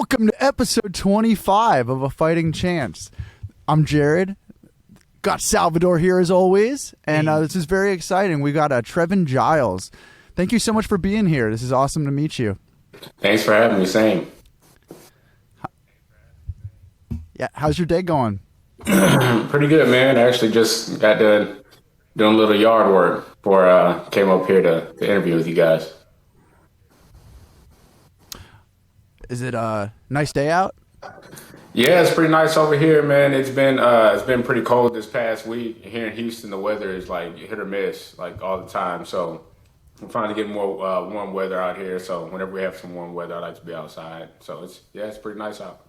Welcome to episode 25 of A Fighting Chance. I'm Jared. Got Salvador here as always, and this is very exciting. We got Trevin Giles. Thank you so much for being here. This is awesome to meet you. Thanks for having me. Same. Yeah, how's your day going? Pretty good, man. I actually just got done doing a little yard work before I came up here to interview with you guys. Is it a nice day out? Yeah, it's pretty nice over here, man. It's been pretty cold this past week. Here in Houston, the weather is like hit or miss, like all the time. So I'm finally getting more warm weather out here. So whenever we have some warm weather, I like to be outside. So it's pretty nice out.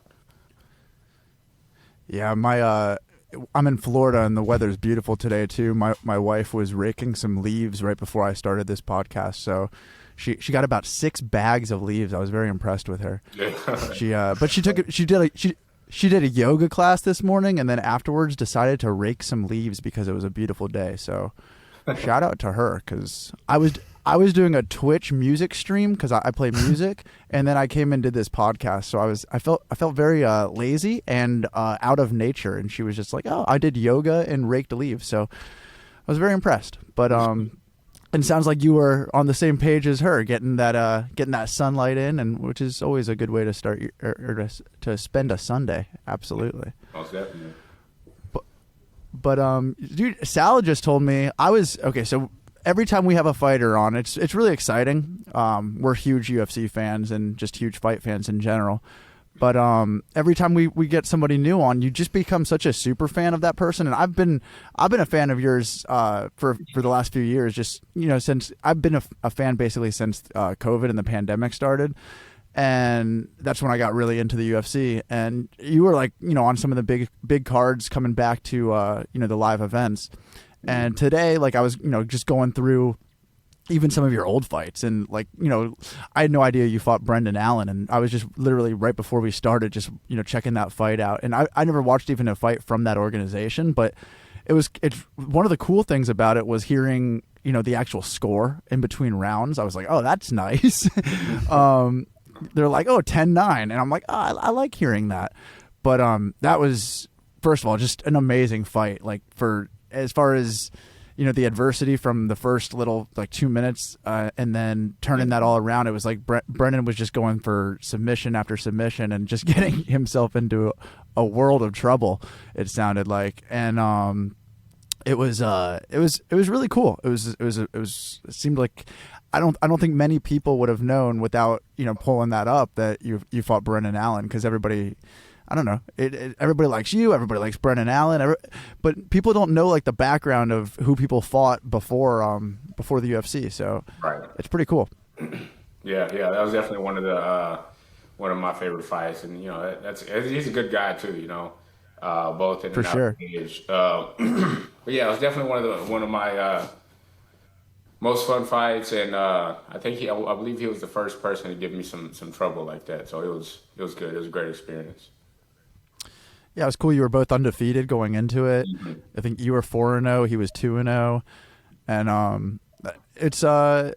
Yeah, I'm in Florida and the weather's beautiful today too. My wife was raking some leaves right before I started this podcast, so she got about 6 bags of leaves. I was very impressed with her. Yeah. She did a yoga class this morning, and then afterwards decided to rake some leaves because it was a beautiful day. So shout out to her, because I was doing a Twitch music stream because I play music, and then I came and did this podcast. So I felt very lazy and out of nature, and she was just like, "Oh, I did yoga and raked leaves." So I was very impressed. But and it sounds like you were on the same page as her, getting that sunlight in, and which is always a good way to start to spend a Sunday. Absolutely. Most definitely. But dude, Sal just told me okay. So every time we have a fighter on, it's really exciting. We're huge UFC fans and just huge fight fans in general. But every time we get somebody new on, you just become such a super fan of that person. And I've been a fan of yours for the last few years. Just since I've been a fan basically since COVID and the pandemic started, and that's when I got really into the UFC. And you were like on some of the big cards coming back to the live events. And today, like I was just going through even some of your old fights, and I had no idea you fought Brendan Allen, and I was just literally right before we started just checking that fight out, and I never watched even a fight from that organization, but it's one of the cool things about it was hearing the actual score in between rounds. I was like, oh, that's nice. They're like, oh, 10-9, and I'm like, oh, I like hearing that. But that was, first of all, just an amazing fight, like for as far as the adversity from the first little 2 minutes, and then turning that all around. It was like Brennan was just going for submission after submission and just getting himself into a world of trouble, it sounded like. And it was really cool. It seemed like I don't think many people would have known without pulling that up that you fought Brendan Allen, because everybody, I don't know. Everybody likes you. Everybody likes Brendan Allen. But people don't know the background of who people fought before the UFC. So Right. It's pretty cool. Yeah. That was definitely one of my favorite fights, and he's a good guy too. Both in For and out sure. of the cage. But yeah, it was definitely one of my most fun fights, and I believe he was the first person to give me some trouble like that. So it was good. It was a great experience. Yeah, it was cool. You were both undefeated going into it. Mm-hmm. I think you were 4-0. He was 2-0. And it's do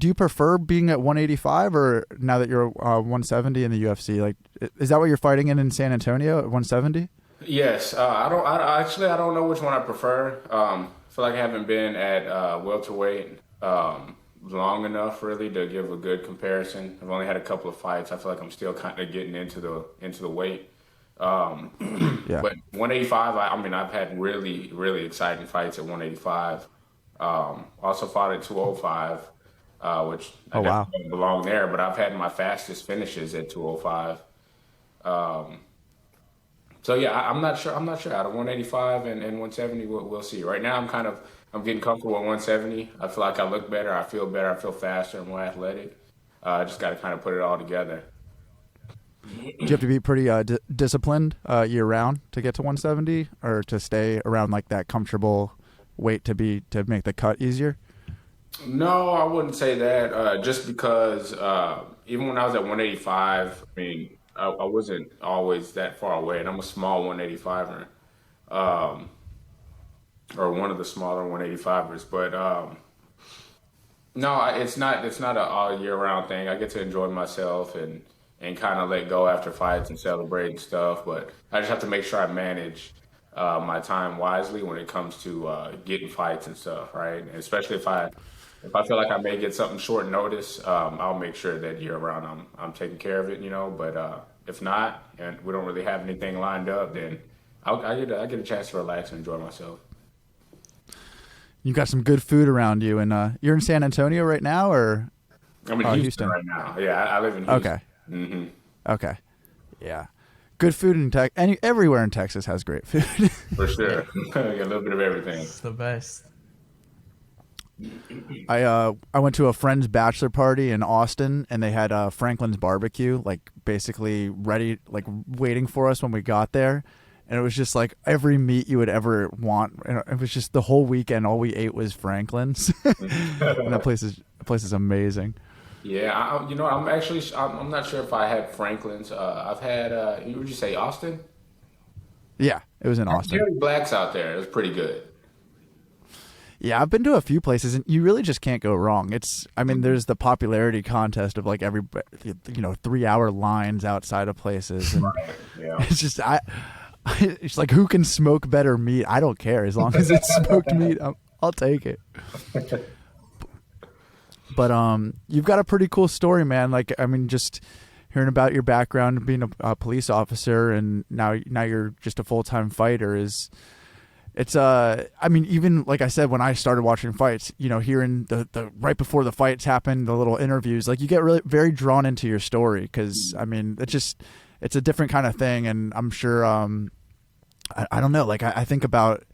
you prefer being at 185, or now that you're 170 in the UFC? Like, is that what you're fighting in San Antonio at 170? Yes, I don't know which one I prefer. I feel like I haven't been at welterweight long enough really to give a good comparison. I've only had a couple of fights. I feel like I'm still kind of getting into the weight. Yeah. But 185, I've had really, really exciting fights at 185. Also fought at 205, which I wow. don't belong there, but I've had my fastest finishes at 205. So yeah, I'm not sure. Out of 185 and 170, we'll see. Right now, I'm getting comfortable at 170. I feel like I look better. I feel better. I feel faster and more athletic. I just got to kind of put it all together. Do you have to be pretty disciplined year round to get to 170, or to stay around that comfortable weight to make the cut easier? No, I wouldn't say that. Just because even when I was at 185, I wasn't always that far away, and I'm a small 185er, or one of the smaller 185ers. But no, it's not an all year round thing. I get to enjoy myself and and kind of let go after fights and celebrate and stuff. But I just have to make sure I manage my time wisely when it comes to getting fights and stuff, right? And especially if I feel like I may get something short notice, I'll make sure that year round I'm taking care of it, you know. But if not, and we don't really have anything lined up, then I get a chance to relax and enjoy myself. You got some good food around you, and you're in San Antonio right now, or I'm in Houston right now. Yeah, I live in Houston. Okay. Hmm. Okay. Yeah. Good food in Texas. Everywhere in Texas has great food. For sure. Get a little bit of everything. It's the best. I went to a friend's bachelor party in Austin, and they had Franklin's barbecue, like basically ready, like waiting for us when we got there. And it was just like every meat you would ever want. And it was just the whole weekend. All we ate was Franklin's, and that place is amazing. Yeah, I'm not sure if I had Franklin's. I've had, would you say Austin? Yeah, it was in Austin. Jerry Black's out there. It was pretty good. Yeah, I've been to a few places, and you really just can't go wrong. There's the popularity contest of like 3-hour lines outside of places. And Right. Yeah. it's just it's like, who can smoke better meat? I don't care as long as it's smoked meat. I'll take it. But you've got a pretty cool story, man. Like, just hearing about your background, being a police officer, and now you're just a full-time fighter even like I said, when I started watching fights, hearing the right before the fights happen, the little interviews, like you get really very drawn into your story because it's a different kind of thing, and I'm sure I don't know, like I think about.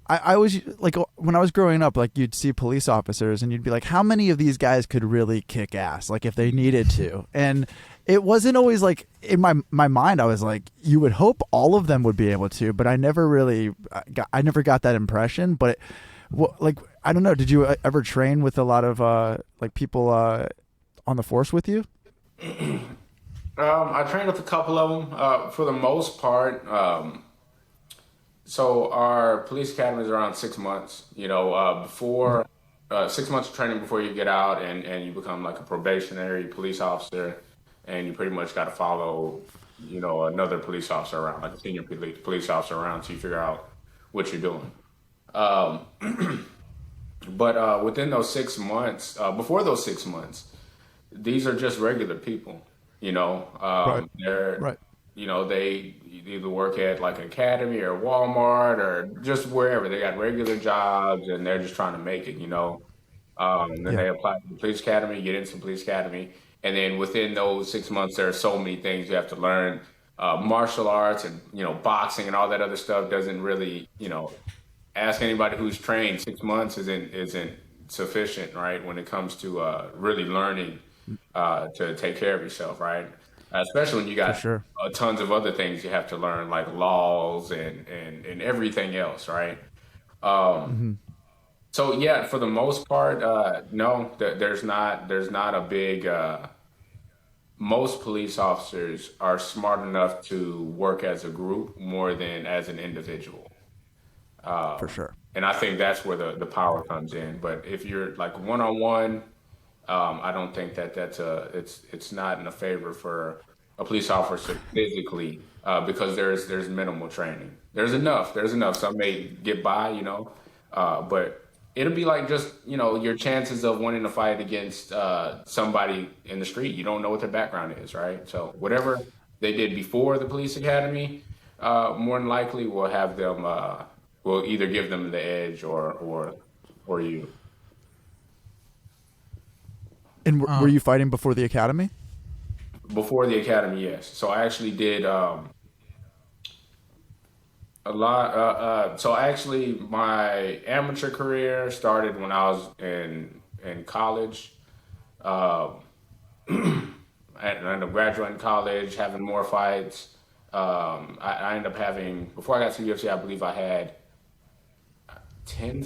I always, like, when I was growing up, like, you'd see police officers and you'd be like, how many of these guys could really kick ass, like, if they needed to? And it wasn't always, like, in my mind, I was like, you would hope all of them would be able to, but I never got that impression. But, I don't know, did you ever train with a lot of, people on the force with you? I trained with a couple of them. For the most part, so our police academy is around 6 months, before 6 months of training before you get out and you become like a probationary police officer, and you pretty much got to follow, another police officer around, like a senior police officer around, so you figure out what you're doing. But within those 6 months, before those 6 months, these are just regular people, Right. they're, Right. they either work at like Academy or Walmart or just wherever. They got regular jobs and they're just trying to make it, Then Yeah. they apply to the police academy, get into the police academy. And then within those 6 months, there are so many things you have to learn. Martial arts and, boxing and all that other stuff doesn't really, ask anybody who's trained. 6 months isn't sufficient, right? When it comes to really learning to take care of yourself, right? Especially when you For got sure. tons of other things you have to learn, like laws and everything else, right? Mm-hmm. So yeah, for the most part, no, there's not a big. Most police officers are smart enough to work as a group more than as an individual, For sure. and I think that's where the power comes in. But if you're like one on one, I don't think it's not in a favor for a police officer physically, because there's minimal training. There's enough. Some may get by, but it'll be like just your chances of winning a fight against somebody in the street. You don't know what their background is, right? So whatever they did before the police academy, more than likely will have them. Will either give them the edge or you. And were you fighting before the academy? Before the academy, yes. So I actually did a lot. So actually, my amateur career started when I was in college. I ended up graduating college, having more fights. I ended up having, before I got to the UFC, I believe I had 9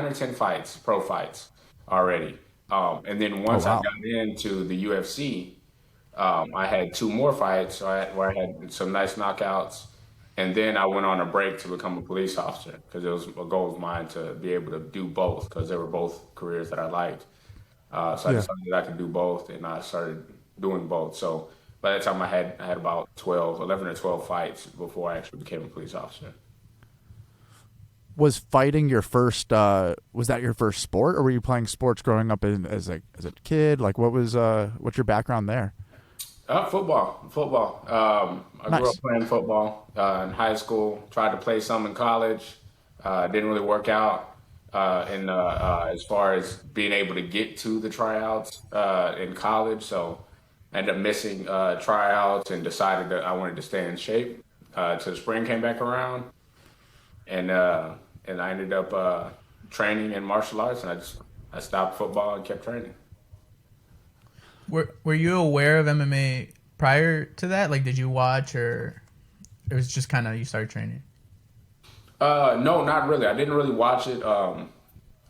or 10 fights, pro fights already. And then once I wow. got into the UFC, I had 2 more fights where I had some nice knockouts. And then I went on a break to become a police officer because it was a goal of mine to be able to do both because they were both careers that I liked. So I Yeah. decided I could do both, and I started doing both. So by that time I had about 11 or 12 fights before I actually became a police officer. Was fighting your first? Was that your first sport, or were you playing sports growing up as a kid? Like, what's your background there? Football. I grew up Nice. playing football in high school. Tried to play some in college. Didn't really work out. And as far as being able to get to the tryouts in college, so I ended up missing tryouts and decided that I wanted to stay in shape. Till the spring came back around, and I ended up training in martial arts, and I stopped football and kept training. Were you aware of MMA prior to that? Like, did you watch, or it was just kind of you started training? No, not really. I didn't really watch it.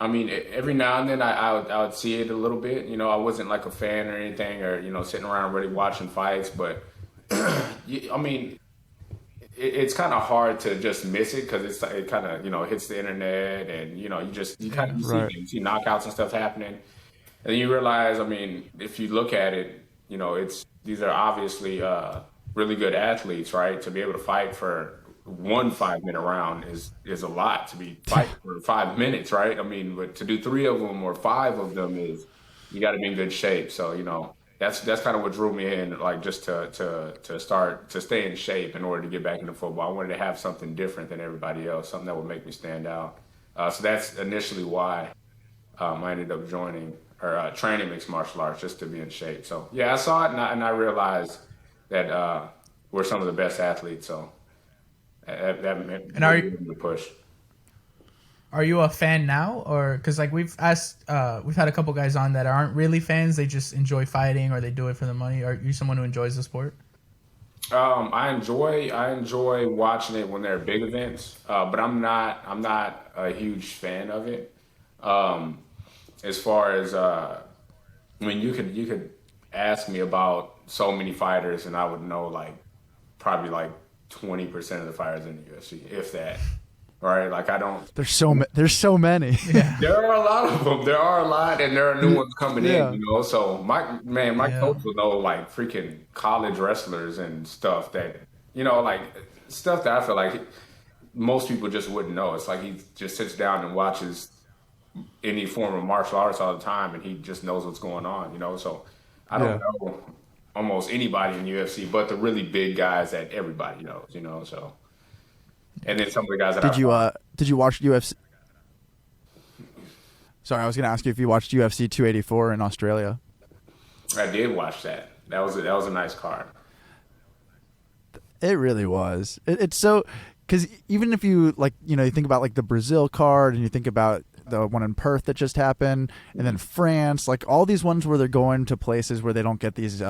I mean, every now and then I would see it a little bit. You know, I wasn't like a fan or anything, or sitting around really watching fights. But I mean, it's kind of hard to just miss it because it kind of hits the internet, and you kind of Right. you see knockouts and stuff happening, and then you realize, I mean, if you look at it, these are obviously really good athletes, right? To be able to fight for one 5 minute round is a lot to be fighting for 5 minutes, right? I mean, but to do three of them or five of them is you got to be in good shape. So that's kind of what drew me in, like just to start to stay in shape in order to get back into football. I wanted to have something different than everybody else, something that would make me stand out. So that's initially why I ended up joining or training mixed martial arts just to be in shape. So yeah, I saw it and I realized that we're some of the best athletes. So that And really gave me the push. are you a fan now, or because like we've had a couple guys on that aren't really fans, they just enjoy fighting or they do it for the money? Are you someone who enjoys the sport? I enjoy watching it when there are big events, but I'm not a huge fan of it. Um, as far as I mean, you could ask me about so many fighters, and I would know like probably like 20% of the fighters in the UFC, if that. Right? Like I don't. There's so many. Yeah, There are a lot of them. There are a lot, and there are new ones coming in. Yeah. So my yeah, coach will know like freaking college wrestlers and stuff that like stuff that I feel like most people just wouldn't know. It's like he just sits down and watches any form of martial arts all the time, and he just knows what's going on. So I don't Yeah. know almost anybody in UFC, but the really big guys that everybody knows. So and then some of the guys that I follow. Did you watch UFC? Sorry, I was going to ask you if you watched UFC 284 in Australia. I did watch that. That was a nice card. It really was. It's so, because even if you you think about like the Brazil card and you think about the one in Perth that just happened, and then France, like all these ones where they're going to places where they don't get these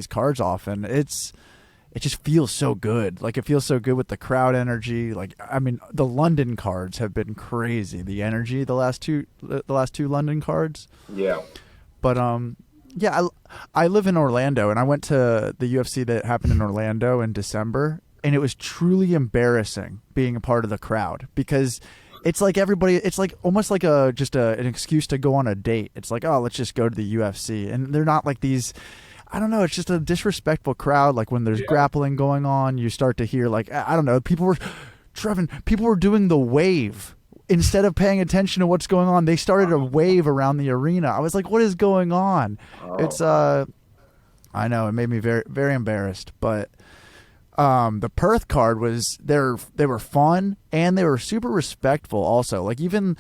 cards often. It just feels so good. Like it feels so good with the crowd energy. Like I mean, the London cards have been crazy. The energy the last two London cards. Yeah. But yeah, I live in Orlando, and I went to the UFC that happened in Orlando in December, and it was truly embarrassing being a part of the crowd because it's like everybody. It's like almost like an excuse to go on a date. It's like, oh, let's just go to the UFC, and they're not like these. I don't know. It's just a disrespectful crowd. Like when there's Yeah. grappling going on, you start to hear like I don't know. People were doing the wave instead of paying attention to what's going on. They started a wave around the arena. I was like, what is going on? It's Oh. I know it made me very very embarrassed. But the Perth card was they were fun and they were super respectful. Also, like even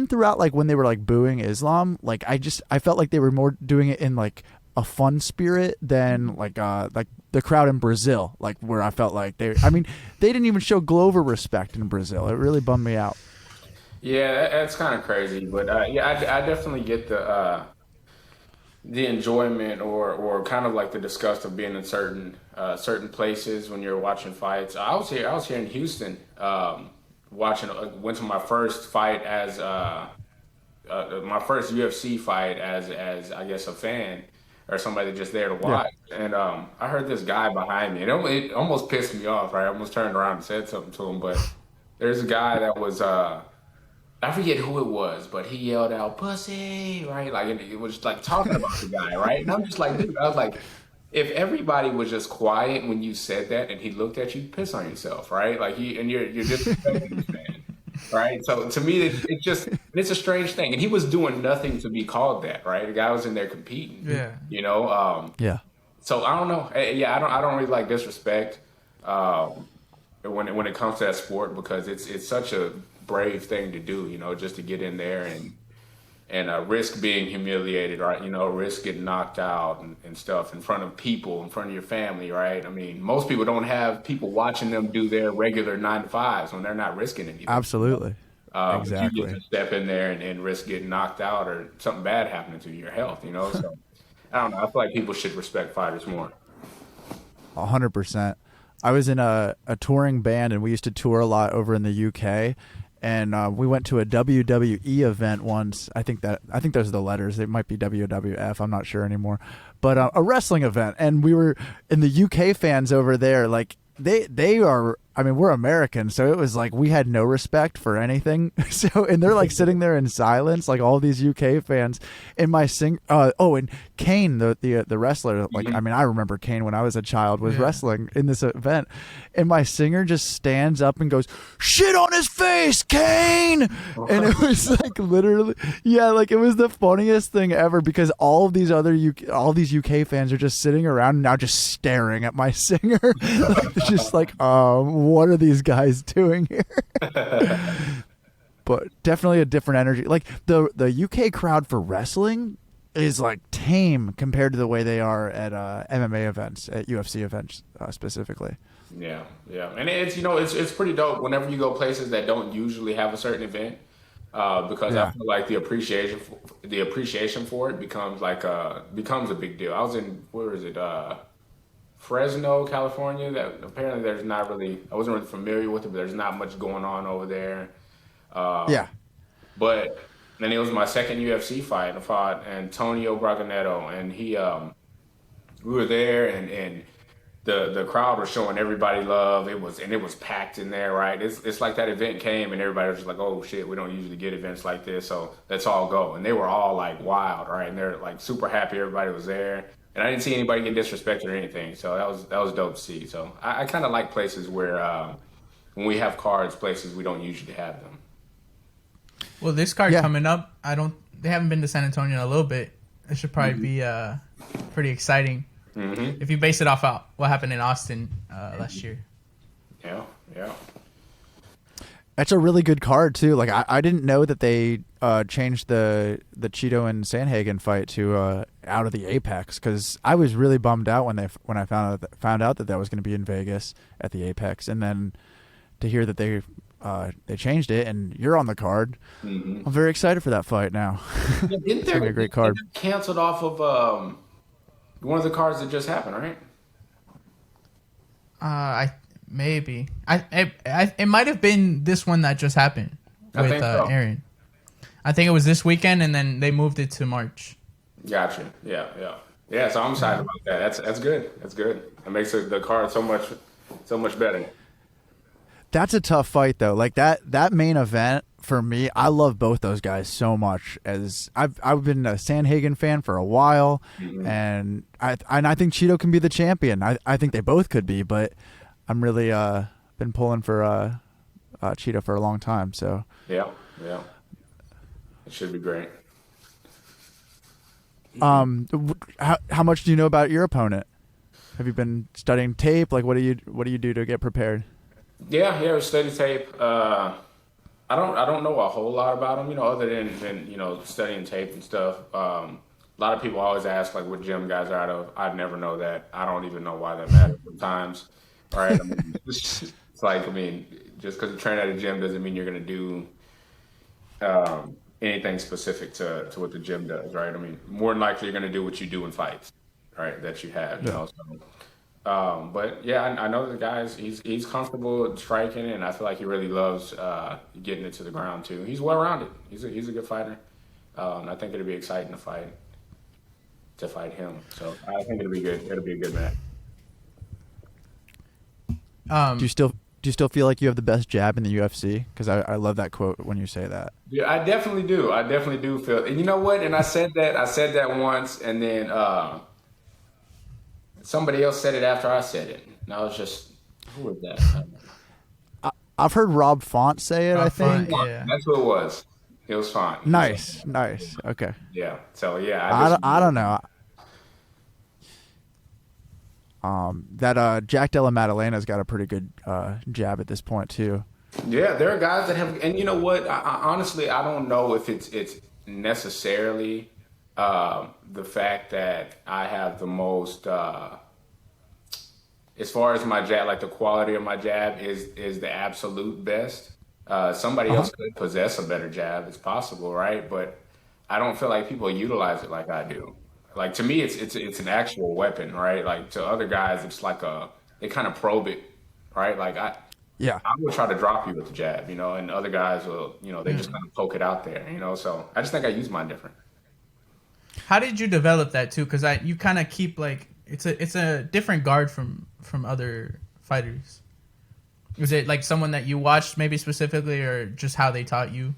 throughout like when they were like booing Islam, like I felt like they were more doing it in like a fun spirit than like the crowd in Brazil, like where I felt like they didn't even show Glover respect in Brazil. It really bummed me out. Yeah, that's kind of crazy, but yeah, I definitely get the enjoyment or kind of like the disgust of being in certain places when you're watching fights. I was here in Houston, watching. Went to my first fight as my first UFC fight as I guess a fan or somebody just there to Yeah. watch. And I heard this guy behind me, and it almost pissed me off. Right, I almost turned around and said something to him, but there's a guy that was. I forget who it was, but he yelled out "pussy," right? Like and it was like talking about the guy, right? And I'm just like, dude, I was like, if everybody was just quiet when you said that and he looked at you, piss on yourself, right? Like you're disrespecting this man, right? So to me, it's a strange thing, and he was doing nothing to be called that, right? The guy was in there competing, Yeah. you know. Yeah. So I don't know. Yeah, I don't really like disrespect when it comes to that sport because it's such a brave thing to do, you know, just to get in there and risk being humiliated, right? You know, risk getting knocked out and stuff in front of people, in front of your family, right? I mean, most people don't have people watching them do their regular 9 to 5s when they're not risking anything. Absolutely. But Exactly. you get to step in there and risk getting knocked out or something bad happening to your health, you know? So I don't know. I feel like people should respect fighters more. 100%. I was in a touring band, and we used to tour a lot over in the UK. And we went to a WWE event once. I think those are the letters. It might be WWF. I'm not sure anymore. But a wrestling event, and we were in the UK fans over there. Like they are. I mean, we're Americans, so it was like we had no respect for anything. So, and they're like sitting there in silence, like all these UK fans. And and Kane, the wrestler, like I mean, I remember Kane when I was a child was wrestling in this event, and my singer just stands up and goes, "Shit on his face, Kane!" And it was like literally, like it was the funniest thing ever because all these UK fans are just sitting around and now just staring at my singer, just like, what are these guys doing here? But definitely a different energy. Like the UK crowd for wrestling is like tame compared to the way they are at MMA events, at UFC events specifically. Yeah, and it's pretty dope whenever you go places that don't usually have a certain event, because I feel like the appreciation for it becomes a big deal. I was in where is it? Fresno, California. That apparently there's not really. I wasn't really familiar with it, but there's not much going on over there. But then it was my second UFC fight. I fought Antonio Braganetto, and we were there, and the crowd was showing everybody love. It was packed in there, right? It's like that event came, and everybody was just like, "Oh shit, we don't usually get events like this, so let's all go." And they were all like wild, right? And they're like super happy everybody was there. And I didn't see anybody get disrespected or anything, so that was dope to see. So I kind of like places where when we have cards, places we don't usually have them. Well, this card coming up, they haven't been to San Antonio in a little bit. It should probably be pretty exciting. Mm-hmm. If you base it off what happened in Austin last year. Yeah. That's a really good card too. Like I didn't know that they changed the Cheeto and Sandhagen fight to out of the Apex because I was really bummed out when I found out that was going to be in Vegas at the Apex, and then to hear that they changed it and you're on the card. Mm-hmm. I'm very excited for that fight now. Yeah, it's gonna be a great card. Canceled off of one of the cards that just happened, right? Maybe it might have been this one that just happened with Aaron. I think it was this weekend, and then they moved it to March. Gotcha. Yeah. So I'm excited about that. That's good. That's good. It makes the card so much better. That's a tough fight though. Like that main event for me, I love both those guys so much. As I've been a Sandhagen fan for a while, and I think Cheeto can be the champion. I think they both could be, but I'm really been pulling for Cheeto for a long time. So yeah, it should be great. How much do you know about your opponent? Have you been studying tape? Like, what do you do to get prepared? Yeah, we study tape. I don't know a whole lot about him, other than studying tape and stuff. A lot of people always ask like what gym guys are out of. I'd never know that. I don't even know why that matters sometimes. Right? I mean, it's like just because you train at a gym doesn't mean you're gonna do anything specific to what the gym does, right? I mean, more than likely you're gonna do what you do in fights, right? That you have, you know. So, but yeah, I know the guys. He's comfortable striking, and I feel like he really loves getting it to the ground too. He's well rounded. He's a good fighter. I think it'll be exciting to fight him. So I think it'll be good. It'll be a good match. Do you still feel like you have the best jab in the UFC? Because I love that quote when you say that. Yeah, I definitely do. I definitely do feel. And you know what? And I said that once, and then Somebody else said it after I said it. And I was just, who was that? I've heard Rob Font say it. I Rob Font, think. yeah. That's who it was. It was fine. Nice, nice. Okay. Yeah. So yeah, I don't know. That Jack Della Maddalena's got a pretty good jab at this point too. Yeah, there are guys that have, and you know what? Honestly, I don't know if it's necessarily the fact that I have the most, as far as my jab, like the quality of my jab is the absolute best. Somebody else could possess a better jab. It's possible, right? But I don't feel like people utilize it like I do. Like to me, it's an actual weapon, right? Like to other guys, it's like they kind of probe it, right? Like Yeah. I would try to drop you with the jab, and other guys will, they just Mm. kind of poke it out there, So I just think I use mine different. How did you develop that too? Because you kind of keep like it's a different guard from other fighters. Was it like someone that you watched maybe specifically, or just how they taught you?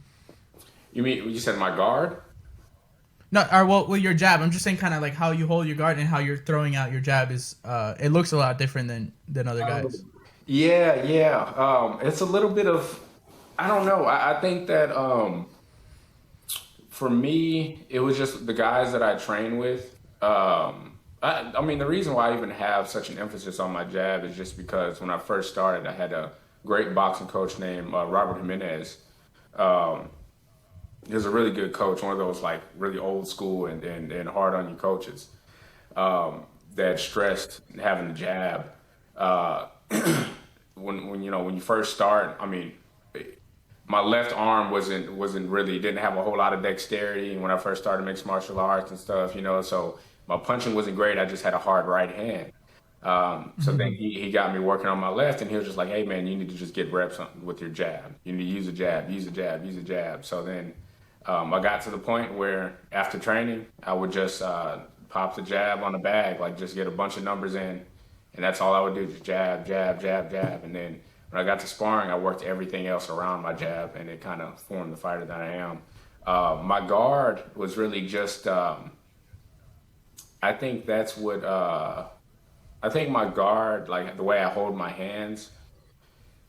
You mean you said my guard? No, or well, your jab. I'm just saying kind of like how you hold your guard and how you're throwing out your jab is. It looks a lot different than other guys. Yeah, yeah. It's a little bit of, I don't know. I think that for me, it was just the guys that I train with. I mean, the reason why I even have such an emphasis on my jab is just because when I first started, I had a great boxing coach named Robert Jimenez. He was a really good coach, one of those like really old school and hard on you coaches that stressed having the jab. Uh, when you first start, I mean, my left arm wasn't really didn't have a whole lot of dexterity when I first started mixed martial arts and stuff, so my punching wasn't great. I just had a hard right hand. So then he got me working on my left, and he was just like, "Hey man, you need to just get reps with your jab. You need to use a jab, use a jab, use a jab." So then I got to the point where after training, I would just pop the jab on the bag, like just get a bunch of numbers in, and that's all I would do, just jab, jab, jab, jab. And then when I got to sparring, I worked everything else around my jab, and it kind of formed the fighter that I am. My guard was really just, I think that's what, I think my guard, like the way I hold my hands,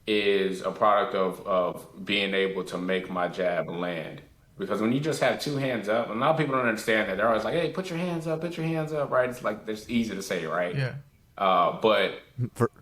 is a product of being able to make my jab land. Because when you just have two hands up, and a lot of people don't understand that. They're always like, "Hey, put your hands up," right? It's like it's easy to say, right? Yeah. But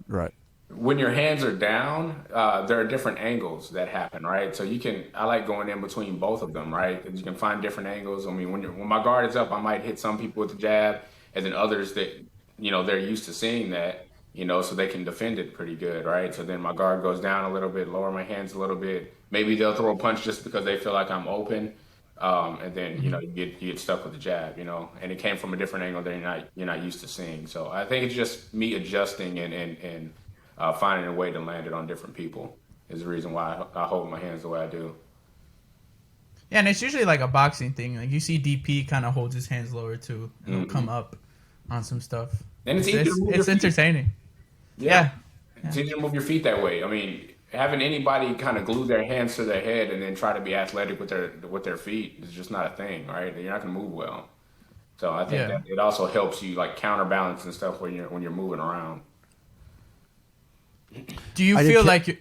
Right. when your hands are down, there are different angles that happen, right? So I like going in between both of them, right? 'Cause you can find different angles. I mean, when my guard is up, I might hit some people with the jab, and then others that, they're used to seeing that, so they can defend it pretty good, right? So then my guard goes down a little bit, lower my hands a little bit. Maybe they'll throw a punch just because they feel like I'm open. And then, you get stuck with the jab, and it came from a different angle that you're not used to seeing. So I think it's just me adjusting and finding a way to land it on different people is the reason why I hold my hands the way I do. Yeah, and it's usually like a boxing thing. Like you see DP kind of holds his hands lower too, and he'll come up on some stuff. And it's easy to move your it's feet. Entertaining. Yeah. It's easy to move your feet that way. I mean, having anybody kind of glue their hands to their head and then try to be athletic with their feet is just not a thing, right? You're not gonna move well. So I think that it also helps you like counterbalance and stuff when you're moving around. Do you feel like you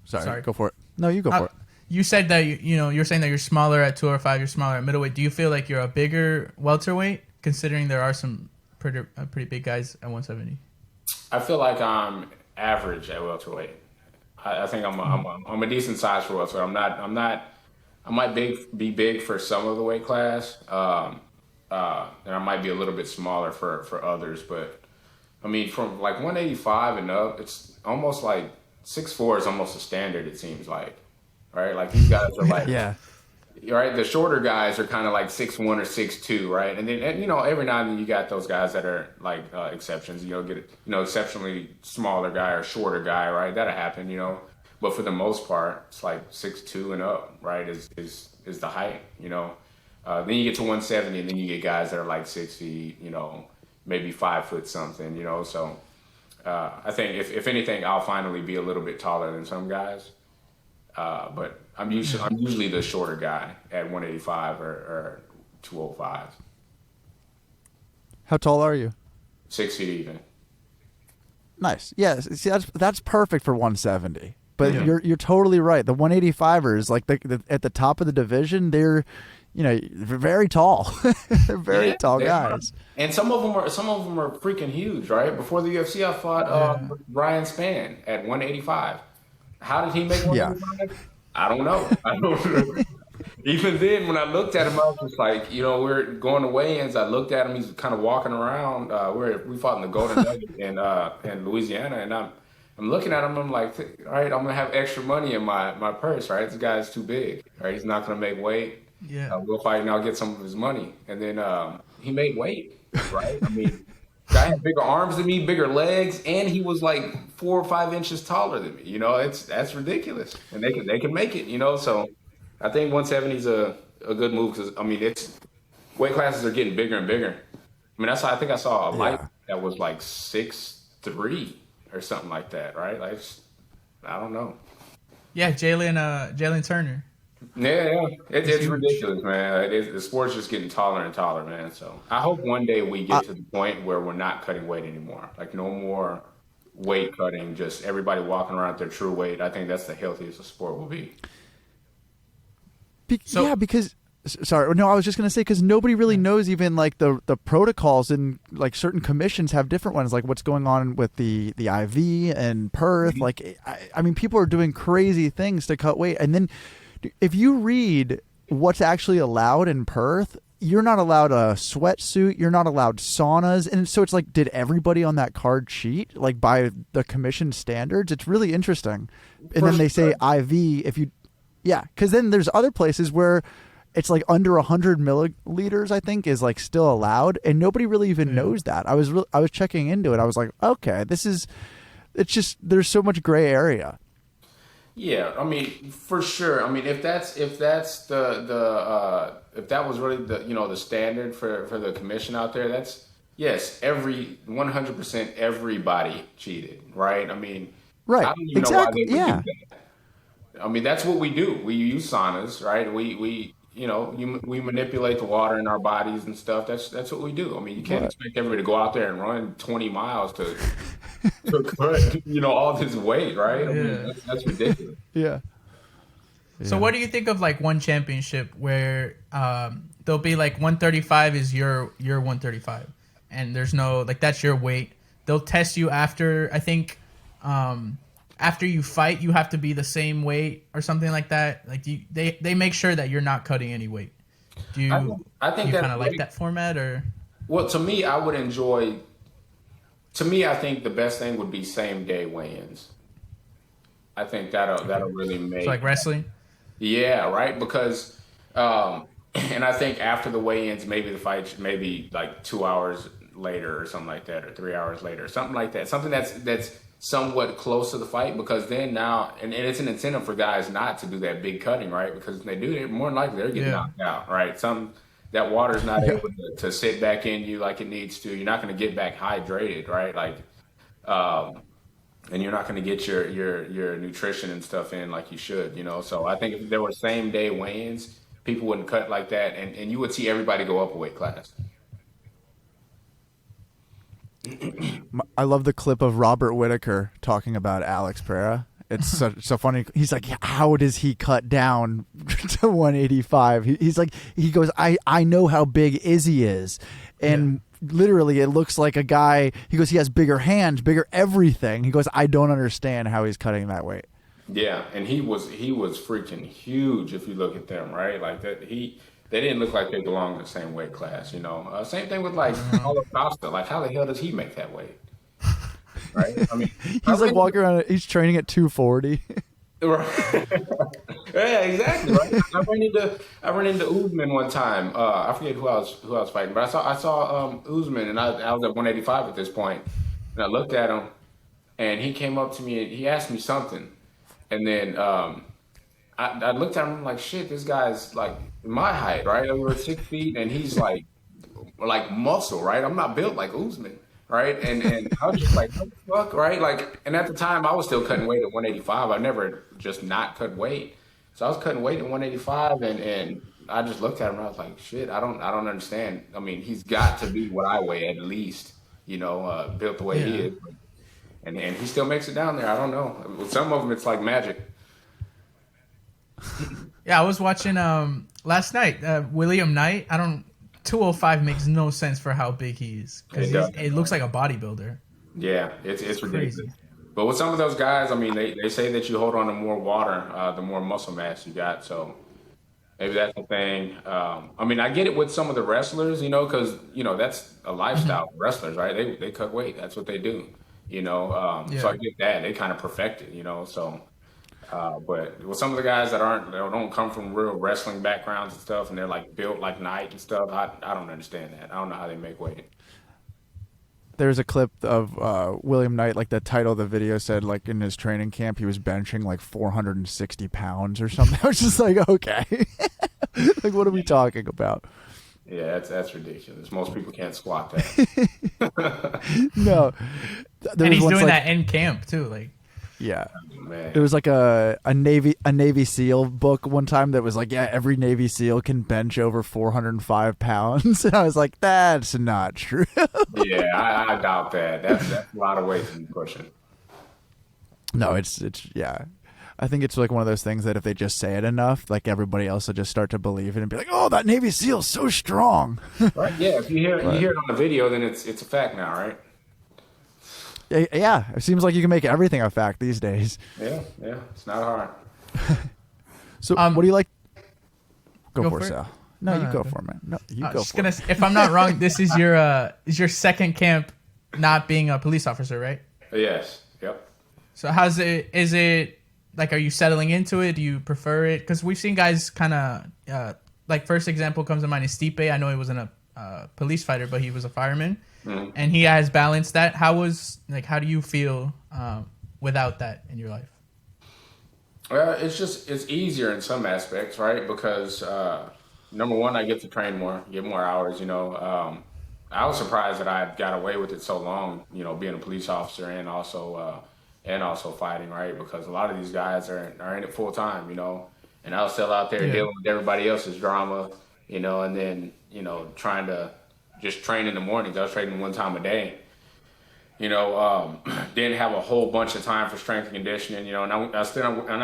Sorry, go for it. No, you go for it. You said that you're saying that you're smaller at 205, you're smaller at middleweight. Do you feel like you're a bigger welterweight, considering there are some pretty big guys at 170? I feel like I'm average at welterweight. I think I'm a decent size for welterweight. I'm not. I might be big for some of the weight class, and I might be a little bit smaller for others. But I mean, from like 185 and up, it's almost like 6'4" is almost a standard. It seems like, right? Like these guys are like, Yeah. right. The shorter guys are kind of like 6'1" or 6'2", right? And then every now and then you got those guys that are like exceptions. Get exceptionally smaller guy or shorter guy, right? That'll happen, But for the most part, it's like 6'2" and up, right? Is the height, Then you get to 170, and then you get guys that are like 6 feet, maybe 5 foot something, So I think if anything, I'll finally be a little bit taller than some guys. But I'm usually the shorter guy at 185 or 205. How tall are you? 6 feet even. Nice. Yeah. See, that's perfect for 170. But Yeah. you're totally right. The 185ers, like at the top of the division, they're very tall. They're very tall guys. And some of them are freaking huge, right? Before the UFC, I fought Ryan Spann at 185. How did he make Yeah. 185? I don't know. I don't. Even then, when I looked at him, I was just like, we're going to weigh-ins. I looked at him. He's kind of walking around. We fought in the Golden Nugget in Louisiana, and I'm looking at him. I'm like, all right, I'm gonna have extra money in my purse, right? This guy's too big, right? He's not gonna make weight. Yeah. We'll fight, and I'll get some of his money. And then he made weight, right? I mean, guy had bigger arms than me, bigger legs, and he was like 4 or 5 inches taller than me. That's ridiculous, and they can make it. So I think 170 is a good move because it's weight classes are getting bigger and bigger. I mean, I think I saw a light that was like 6'3" or something like that, right? Like, I don't know. Yeah, Jalen Turner. Yeah. It's ridiculous, man. The sport's just getting taller and taller, man. So I hope one day we get to the point where we're not cutting weight anymore. Like, no more weight cutting, just everybody walking around at their true weight. I think that's the healthiest the sport will be. Because sorry, no, I was just gonna say because nobody really knows even like the protocols, and like certain commissions have different ones, like what's going on with the IV and Perth. Mm-hmm. Like, I mean, people are doing crazy things to cut weight, and then if you read what's actually allowed in Perth, you're not allowed a sweatsuit, you're not allowed saunas, and so it's like, did everybody on that card cheat, like by the commission standards? It's really interesting. And then they say IV if you. Yeah, because then there's other places where it's like under 100 milliliters, I think, is like still allowed, and nobody really even knows that. I was checking into it. I was like, okay, it's just there's so much gray area. Yeah, I mean, for sure. I mean, if that was really the standard for the commission out there, that's yes, 100% everybody cheated, right? I mean, right? I don't even know why they would do that. I mean, that's what we do. We use saunas, right? We manipulate the water in our bodies and stuff. That's what we do. I mean, you can't expect everybody to go out there and run 20 miles to cut, all this weight, right? I mean, that's ridiculous. Yeah. So what do you think of like one championship where there'll be like 135 is your 135, and there's no like that's your weight. They'll test you after, I think. After you fight, you have to be the same weight or something like that. Like they make sure that you're not cutting any weight. Do you? I think you that's kind of like that format, or? Well, to me, I would enjoy. To me, I think the best thing would be same day weigh-ins. I think that'll really make. So like wrestling. Yeah, right. Because, and I think after the weigh-ins, maybe the fight maybe like 2 hours later or something like that, or 3 hours later, something like that. Something that's somewhat close to the fight, because then now, and it's an incentive for guys not to do that big cutting, right? Because if they do, they're more than likely they're getting knocked out, right? That water's not able to sit back in you like it needs to. You're not going to get back hydrated, right? Like, and you're not going to get your nutrition and stuff in like you should, So I think if there were same day weigh-ins, people wouldn't cut like that, and you would see everybody go up a weight class. I love the clip of Robert Whitaker talking about Alex Pereira. It's so funny. He's like, how does he cut down to 185? He's like, he goes, I know how big Izzy is. And literally it looks like a guy, he goes, he has bigger hands, bigger everything. He goes, I don't understand how he's cutting that weight. Yeah, and he was freaking huge if you look at them, right? Like that they didn't look like they belonged in the same weight class, Same thing with like Paulo Costa. Like, how the hell does he make that weight? Right? I mean, he's like walking around. He's training at 240. Right. Yeah, exactly. Right. I ran into Usman one time. I forget who I was fighting, but I saw Usman, and I was at 185 at this point, and I looked at him, and he came up to me and he asked me something, and then I looked at him and I'm like, shit, this guy's like my height, right? We were 6 feet, and he's like muscle, right? I'm not built like Usman, right? And I was just like, what the fuck, right? Like, and at the time I was still cutting weight at 185. I never just not cut weight, so I was cutting weight at 185, and I just looked at him and I was like, shit, I don't understand. I mean, he's got to be what I weigh at least, built the way he Yeah. is. And he still makes it down there. I don't know. With some of them, it's like magic. Yeah, I was watching last night. William Knight. 205 makes no sense for how big he is because It does. it looks like a bodybuilder. Yeah, it's ridiculous. Crazy. But with some of those guys, I mean, they say that you hold on to more water, the more muscle mass you got. So maybe that's the thing. I mean, I get it with some of the wrestlers, because that's a lifestyle. Wrestlers, right? They cut weight. That's what they do. So Yeah. I get that. They kind of perfect it. So, but with some of the guys that don't come from real wrestling backgrounds and stuff, and they're like built like Nike and stuff, I don't understand that. I don't know how they make weight. There's a clip of William Knight, like the title of the video said, like in his training camp, he was benching like 460 pounds or something. I was just like, okay, like what are we talking about? Yeah, that's ridiculous. Most people can't squat that. No, And he's doing that in camp too. Like, yeah. Man. There was like a Navy SEAL book one time that was like, yeah, every Navy SEAL can bench over 405 pounds, and I was like, that's not true. Yeah, I doubt that. That's a lot of weight to be pushing. No, it's yeah. I think it's like one of those things that if they just say it enough, like everybody else will just start to believe it and be like, "Oh, that Navy SEAL's so strong." Right? Yeah, if you hear it on the video, then it's a fact now, right? Yeah, it seems like you can make everything a fact these days. Yeah, it's not hard. So, what do you like? Go for it, it. Sal. No, you go for it, man. No, you go for it. If I'm not wrong, this is your second camp not being a police officer, right? Yes. Yep. So is it like, are you settling into it? Do you prefer it? Because we've seen guys kind of like, first example comes to mind is Stipe. I know he wasn't a police fighter, but he was a fireman, and he has balanced that. How do you feel without that in your life? Well, it's easier in some aspects, right? Because number one, I get to train more, get more hours. I was surprised that I got away with it so long. Being a police officer and also fighting, right? Because a lot of these guys are in it full time, and I was still out there dealing with everybody else's drama, and then trying to just train in the mornings. I was training one time a day. Didn't have a whole bunch of time for strength and conditioning, and I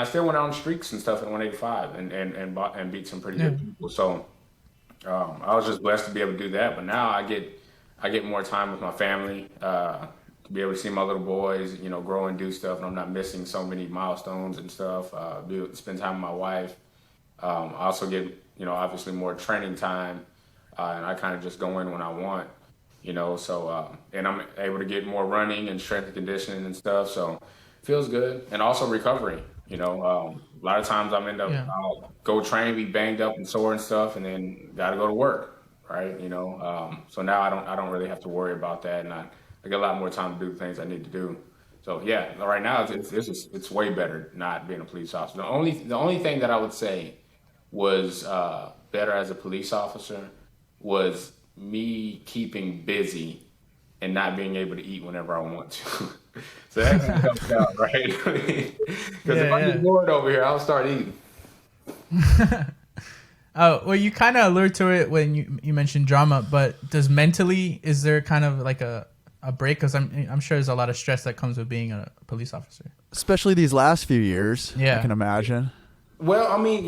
still went on streaks and stuff at 185 and beat some pretty good people. So I was just blessed to be able to do that. But now I get more time with my family, to be able to see my little boys, grow and do stuff, and I'm not missing so many milestones and stuff. Be able to spend time with my wife. I also get obviously more training time, and I kind of just go in when I want. And I'm able to get more running and strength and conditioning and stuff. So it feels good. And also recovery, a lot of times I'll go train, be banged up and sore and stuff, and then got to go to work. Right. So now I don't really have to worry about that. And I get a lot more time to do the things I need to do. So yeah, right now it's way better not being a police officer. The only thing that I would say was better as a police officer was me keeping busy and not being able to eat whenever I want to. So that kind of helps out, right? Because if I get bored over here, I'll start eating. Oh, well, you kind of allude to it when you mentioned drama, but is there kind of like a break? Because I'm sure there's a lot of stress that comes with being a police officer. Especially these last few years, I can imagine. Well, I mean,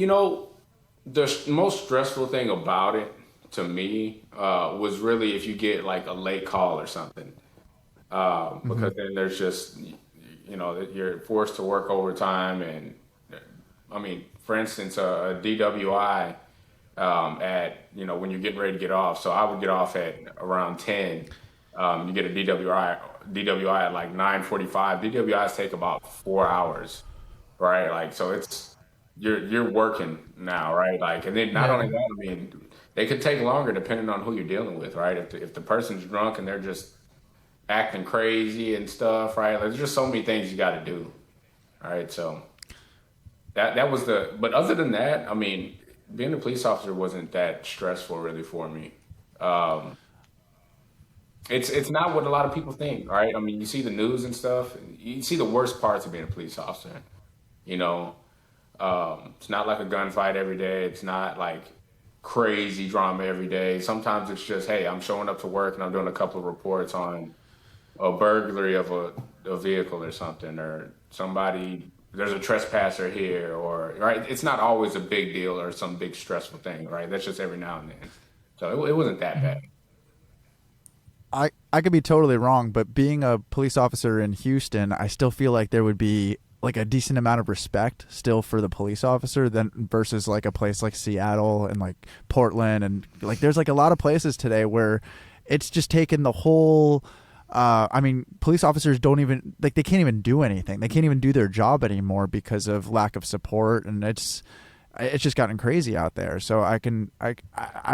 the most stressful thing about it to me was really if you get like a late call or something, because then there's just you're forced to work overtime. And I mean, for instance, a DWI at when you're getting ready to get off, so I would get off at around 10. You get a DWI at like 9:45. DWIs take about 4 hours, right? Like, so it's you're working now, right? Like, and then not only that, I mean, they could take longer depending on who you're dealing with, right? If the person's drunk and they're just acting crazy and stuff, right? Like, there's just so many things you got to do, all right? So that was but other than that, I mean, being a police officer wasn't that stressful really for me. It's not what a lot of people think, right? I mean, you see the news and stuff, you see the worst parts of being a police officer, It's not like a gunfight every day. It's not like crazy drama every day. Sometimes it's just, hey, I'm showing up to work and I'm doing a couple of reports on a burglary of a vehicle or something, or somebody there's a trespasser here, or right. It's not always a big deal or some big stressful thing, right? That's just every now and then. So it wasn't that bad. I could be totally wrong, but being a police officer in Houston, I still feel like there would be like a decent amount of respect still for the police officer than versus like a place like Seattle and like Portland, and like there's like a lot of places today where it's just taken the whole I mean, police officers don't even like they can't even do anything. They can't even do their job anymore because of lack of support, and it's just gotten crazy out there. So I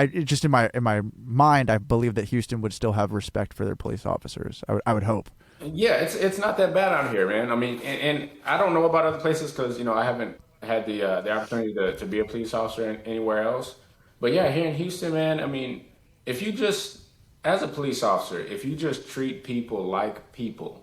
just in my mind, I believe that Houston would still have respect for their police officers. I would hope. Yeah, it's not that bad out here, man. I mean, and I don't know about other places because I haven't had the opportunity to be a police officer anywhere else. But yeah, here in Houston, man. I mean, if you just as a police officer, if you just treat people like people,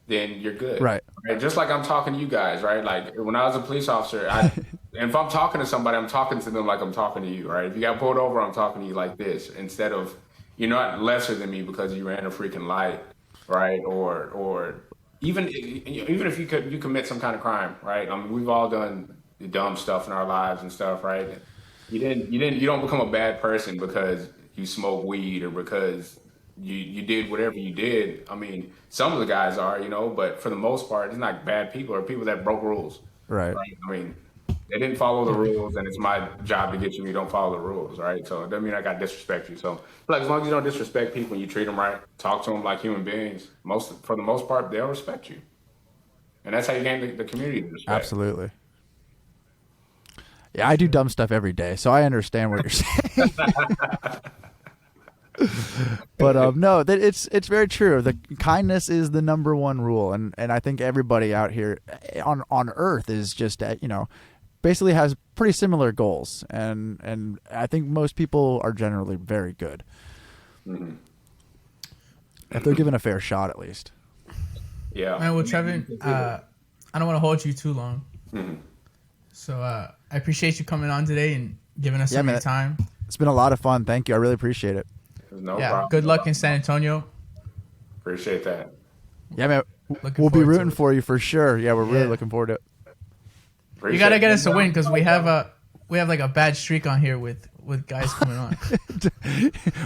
then you're good. Right. Just like I'm talking to you guys, right? Like when I was a police officer, and if I'm talking to somebody, I'm talking to them like I'm talking to you, right? If you got pulled over, I'm talking to you like this instead of you're not lesser than me because you ran a freaking light, right? Or even if you commit some kind of crime, right? I mean, we've all done dumb stuff in our lives and stuff, right? You don't become a bad person because you smoke weed or because you did whatever you did. I mean, some of the guys are, but for the most part, it's not bad people or people that broke rules. Right. I mean, they didn't follow the rules, and it's my job to get you. You don't follow the rules, right? So it doesn't mean I got to disrespect you. So, like, as long as you don't disrespect people and you treat them right, talk to them like human beings, for the most part, they'll respect you, and that's how you gain the community respect. Absolutely. Yeah, I do dumb stuff every day, so I understand what you're saying. But no, it's very true. The kindness is the number one rule, and I think everybody out here on Earth is just basically has pretty similar goals, and I think most people are generally very good if they're given a fair shot, at least. Yeah. Man, well, Trevin, I don't want to hold you too long, so I appreciate you coming on today and giving us some of your time. It's been a lot of fun. Thank you. I really appreciate it. No problem. Good luck in San Antonio. Appreciate that. Yeah, man. We'll be rooting for you for sure. Yeah, we're really looking forward to it. You gotta get us a win because we have like a bad streak on here with guys coming on.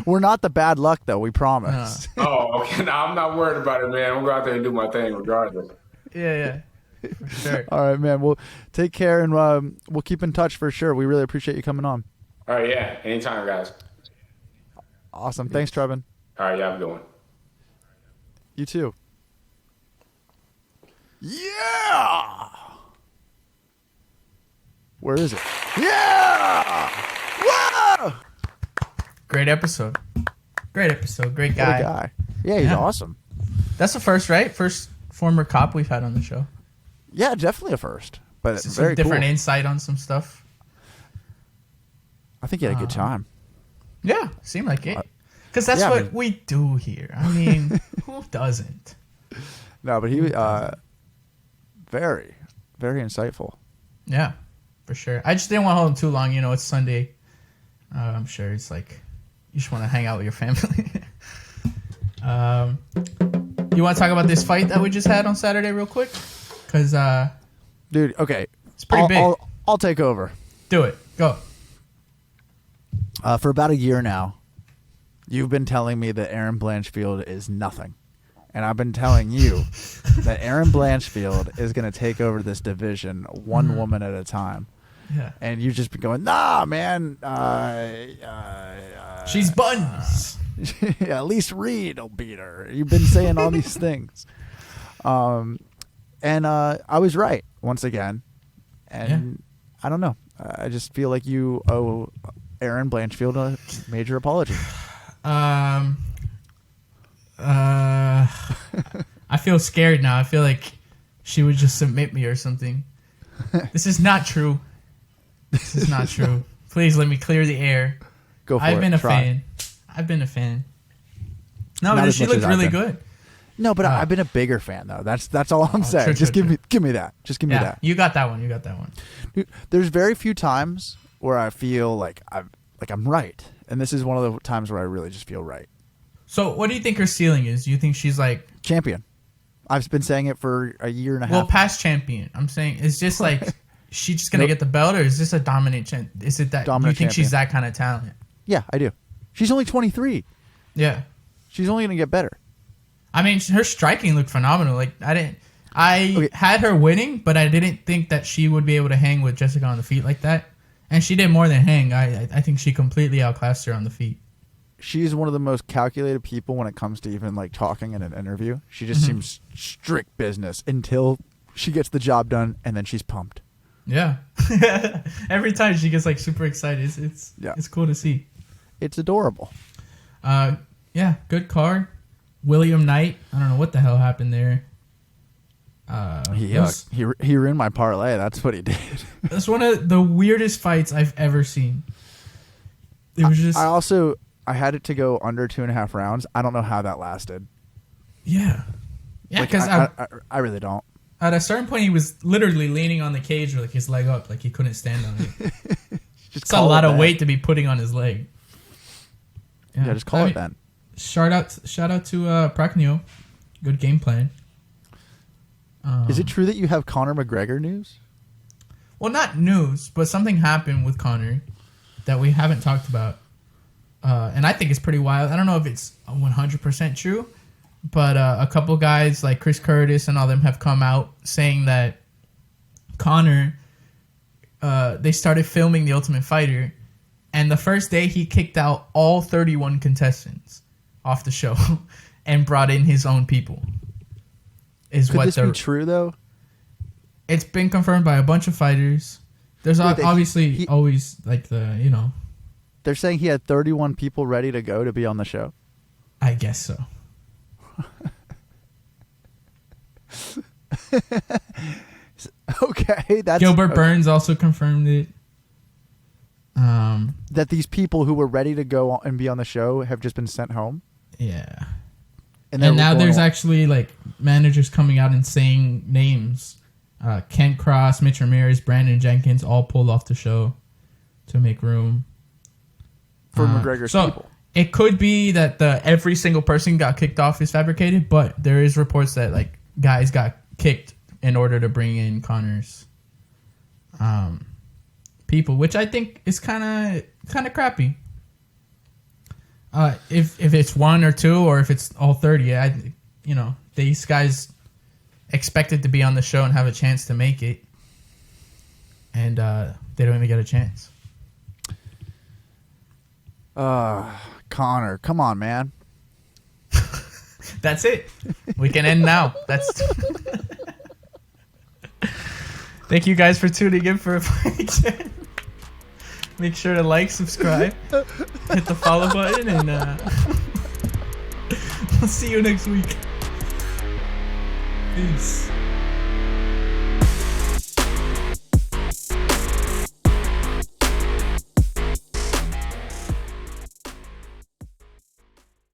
We're not the bad luck though. We promise. Oh, okay. No, I'm not worried about it, man. I'm gonna go out there and do my thing regardless. Yeah. For sure. All right, man. Well, take care, and we'll keep in touch for sure. We really appreciate you coming on. All right, yeah. Anytime, guys. Awesome. Thanks, Trevin. All right, yeah, I'm going. You too. Yeah. Where is it? Yeah. Whoa. Great episode. Great guy. What a guy. Yeah, he's awesome. That's the first, right? First former cop we've had on the show. Yeah, definitely a first. But it's very very different cool. insight on some stuff. I think he had a good time. Yeah, seemed like it. Because that's what we do here. I mean, who doesn't? No, but he very, very insightful. Yeah, for sure. I just didn't want to hold him too long. It's Sunday. I'm sure it's like you just want to hang out with your family. You want to talk about this fight that we just had on Saturday real quick? Because, dude, okay. It's pretty big. I'll take over. Do it. Go. For about a year now, you've been telling me that Aaron Blanchfield is nothing. And I've been telling you that Aaron Blanchfield is going to take over this division one woman at a time. Yeah. And you've just been going, nah, man. She's buns. Yeah, at least Reed will beat her. You've been saying all these things. And I was right once again. And I don't know. I just feel like you owe Aaron Blanchfield a major apology. I feel scared now. I feel like she would just submit me or something. This is not true. This is not true. Please let me clear the air. Go for I've it. been a Try. fan. I've been a fan. No, Not but as she much looked as I've really been. good. No, but I've been a bigger fan though. That's all I'm saying. True, Just true, give me that. Just give me that. You got that one. Dude, there's very few times where I feel like I'm right, and this is one of the times where I really just feel right. So, what do you think her ceiling is? Do you think she's like Champion. I've been saying it for a year and a half. Well, past champion. I'm saying, is just like she's just gonna get the belt, or is this a dominant champ? Is it that Dominant you think champion. she's that kind of talent? Yeah, I do. She's only 23. Yeah. She's only gonna get better. I mean, her striking looked phenomenal. Like I had her winning, but I didn't think that she would be able to hang with Jessica on the feet like that. And she did more than hang. I think she completely outclassed her on the feet. She's one of the most calculated people when it comes to even like talking in an interview. She just seems strict business until she gets the job done, and then she's pumped. Yeah. Every time she gets like super excited. It's cool to see. It's adorable. Yeah, good card. William Knight. I don't know what the hell happened there. He ruined my parlay. That's what he did. That's one of the weirdest fights I've ever seen. It was just. I had it to go under 2.5 rounds. I don't know how that lasted. Yeah. Yeah, because I really don't. At a certain point, he was literally leaning on the cage with like his leg up, like he couldn't stand on it. It's a lot of weight to be putting on his leg. Yeah, just call it that. Shout out to Praknio. Good game plan. Is it true that you have Conor McGregor news? Well, not news, but something happened with Conor that we haven't talked about. And I think it's pretty wild. I don't know if it's 100% true, but a couple guys like Chris Curtis and all them have come out saying that Conor, they started filming The Ultimate Fighter, and the first day he kicked out all 31 contestants off the show and brought in his own people. Could this be true, though? It's been confirmed by a bunch of fighters. There's obviously always like the, you know. They're saying he had 31 people ready to go to be on the show. I guess so. Okay, that's Gilbert Burns also confirmed it. That these people who were ready to go and be on the show have just been sent home. Yeah, and now there's actually like managers coming out and saying names. Kent Cross, Mitch Ramirez, Brandon Jenkins all pulled off the show to make room for McGregor's people. It could be that every single person got kicked off is fabricated, but there is reports that like guys got kicked in order to bring in Conor's people, which I think is kind of crappy. If it's one or two, or if it's all 30, these guys expected to be on the show and have a chance to make it, and they don't even get a chance. Conor, come on, man. That's it. We can end now. Thank you guys for tuning in for a fight. Make sure to like, subscribe, hit the follow button, and we'll see you next week. Peace.